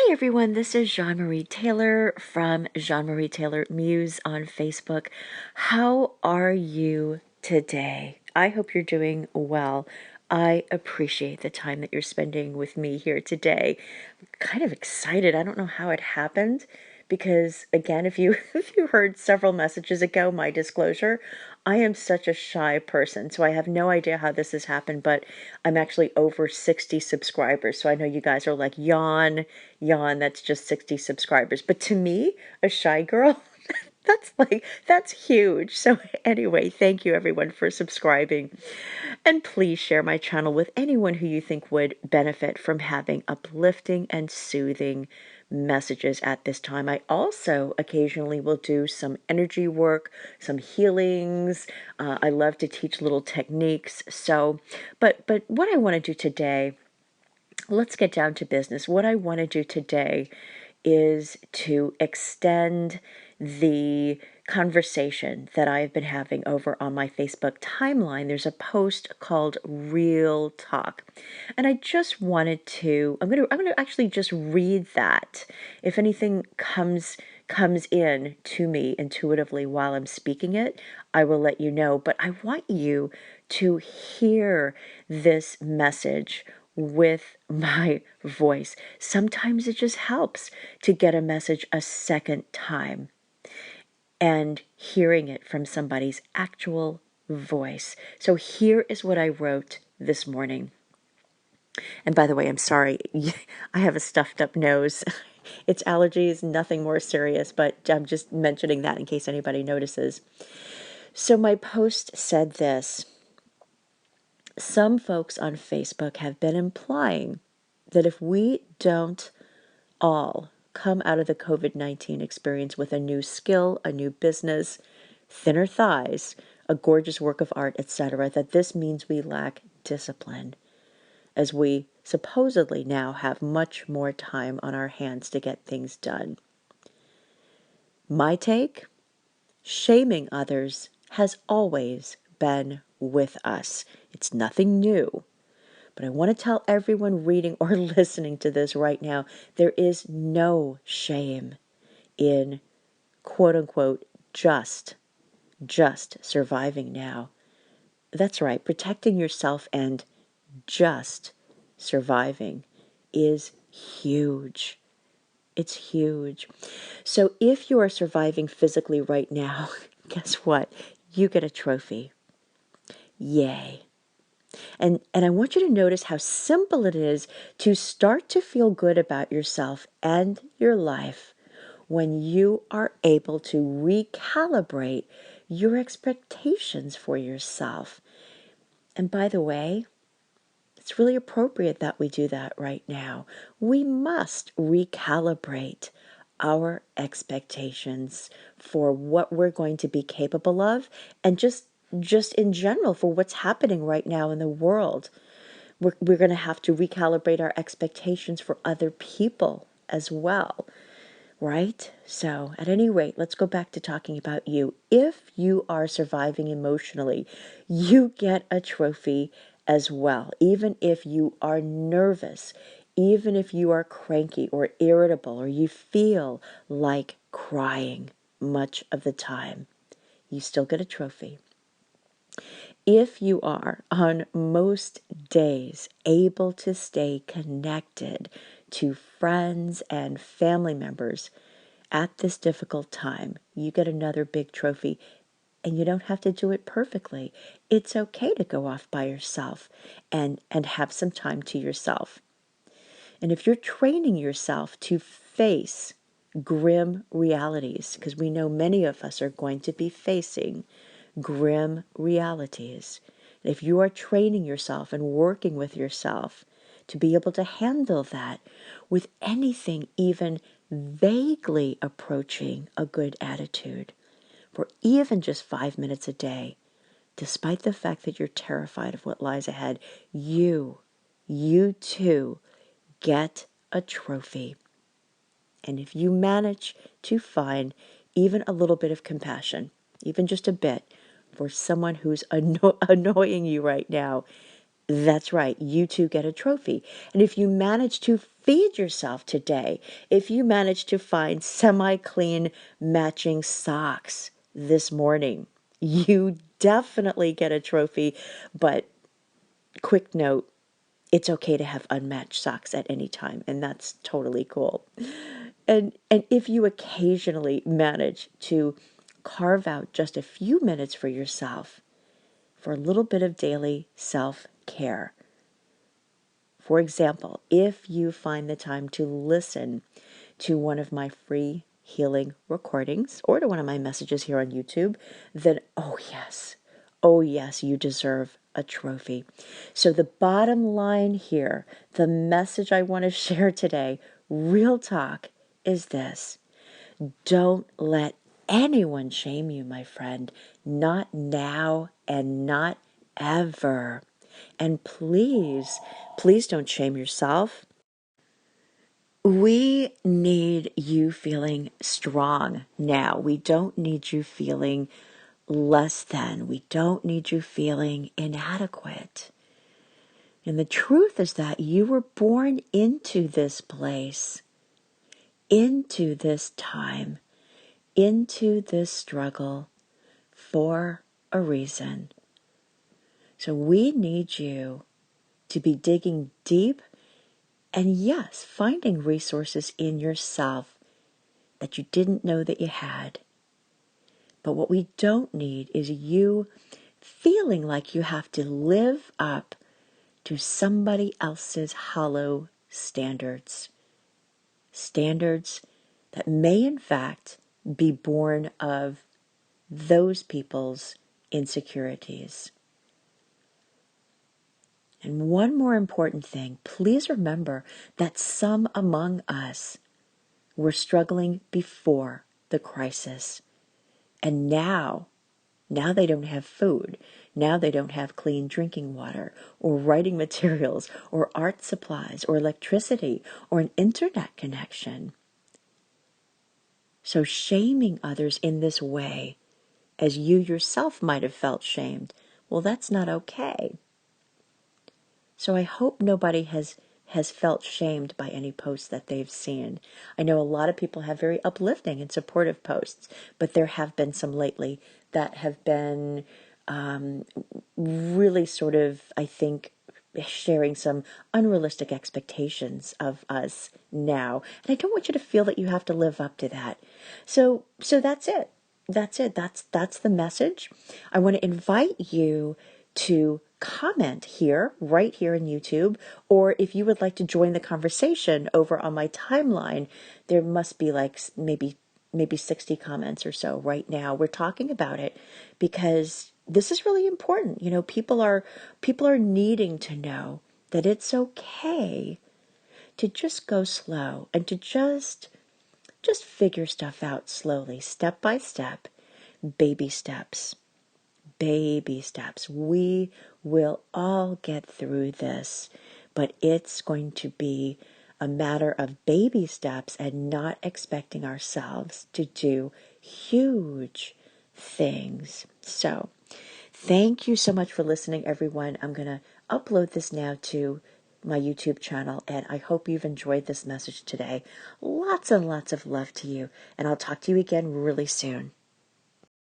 Hi everyone, this is Jeanne-Marie Taylor from Jeanne-Marie Taylor Muse on Facebook. How are you today? I hope you're doing well. I appreciate the time that you're spending with me here today. I'm kind of excited. I don't know how it happened because again, if you if you heard several messages ago, my disclosure, I am such a shy person, so I have no idea how this has happened, but I'm actually over 60 subscribers. So I know you guys are like, yawn, that's just 60 subscribers. But to me, a shy girl, that's huge. So anyway, thank you everyone for subscribing. And please share my channel with anyone who you think would benefit from having uplifting and soothing messages at this time. I also occasionally will do some energy work, some healings. I love to teach little techniques. So, but what I want to do today, let's get down to business. What I want to do today is to extend the conversation that I've been having over on my Facebook timeline. There's a post called Real Talk. And I just wanted to I'm going to actually just read that. If anything comes in to me intuitively while I'm speaking it, I will let you know, but I want you to hear this message with my voice. Sometimes it just helps to get a message a second time and hearing it from somebody's actual voice. So here is what I wrote this morning. And by the way, I'm sorry, I have a stuffed up nose. It's allergies, nothing more serious, but I'm just mentioning that in case anybody notices. So my post said this. Some folks on Facebook have been implying that if we don't all come out of the COVID-19 experience with a new skill, a new business, thinner thighs, a gorgeous work of art, etc., that this means we lack discipline, as we supposedly now have much more time on our hands to get things done. My take? Shaming others has always been with us. It's nothing new. But I want to tell everyone reading or listening to this right now, there is no shame in quote unquote just surviving now. That's right, protecting yourself and just surviving is huge. It's huge. So if you are surviving physically right now, guess what? You get a trophy. Yay. And I want you to notice how simple it is to start to feel good about yourself and your life when you are able to recalibrate your expectations for yourself. And by the way, it's really appropriate that we do that right now. We must recalibrate our expectations for what we're going to be capable of and just in general for what's happening right now in the world. We're going to have to recalibrate our expectations for other people as well, right? So at any rate, let's go back to talking about you. If you are surviving emotionally, you get a trophy as well. Even if you are nervous, even if you are cranky or irritable or you feel like crying much of the time, you still get a trophy. If you are on most days able to stay connected to friends and family members at this difficult time, you get another big trophy. And you don't have to do it perfectly. It's okay to go off by yourself and have some time to yourself. And if you're training yourself to face grim realities, because we know many of us are going to be facing grim realities. If you are training yourself and working with yourself to be able to handle that with anything even vaguely approaching a good attitude, for even just 5 minutes a day, despite the fact that you're terrified of what lies ahead, you too get a trophy. And if you manage to find even a little bit of compassion, even just a bit, for someone who's annoying you right now, that's right, you too get a trophy. And if you manage to feed yourself today. If you manage to find semi-clean matching socks this morning, you definitely get a trophy. But quick note, it's okay to have unmatched socks at any time, and that's totally cool. And if you occasionally manage to carve out just a few minutes for yourself for a little bit of daily self-care. For example, if you find the time to listen to one of my free healing recordings or to one of my messages here on YouTube, then oh yes, you deserve a trophy. So the bottom line here, the message I want to share today, real talk, is this. Don't let anyone shame you, my friend. Not now and not ever. And please, please don't shame yourself. We need you feeling strong now. We don't need you feeling less than. We don't need you feeling inadequate. And the truth is that you were born into this place, into this time, into this struggle for a reason. So we need you to be digging deep and, yes, finding resources in yourself that you didn't know that you had. But what we don't need is you feeling like you have to live up to somebody else's hollow standards. Standards that may, in fact, be born of those people's insecurities. And one more important thing, please remember that some among us were struggling before the crisis. And now they don't have food. Now they don't have clean drinking water or writing materials or art supplies or electricity or an internet connection. So shaming others in this way, as you yourself might have felt shamed, well, that's not okay. So I hope nobody has felt shamed by any posts that they've seen. I know a lot of people have very uplifting and supportive posts, but there have been some lately that have been really sort of, I think, sharing some unrealistic expectations of us now. And I don't want you to feel that you have to live up to that. So that's it. That's it. That's the message. I want to invite you to comment here, right here in YouTube, or if you would like to join the conversation over on my timeline, there must be like maybe 60 comments or so right now. We're talking about it because this is really important. You know, people are needing to know that it's okay to just go slow and to just figure stuff out slowly, step by step, baby steps. Baby steps. We will all get through this, but it's going to be a matter of baby steps and not expecting ourselves to do huge things. So, thank you so much for listening, everyone. I'm going to upload this now to my YouTube channel, and I hope you've enjoyed this message today. Lots and lots of love to you, and I'll talk to you again really soon.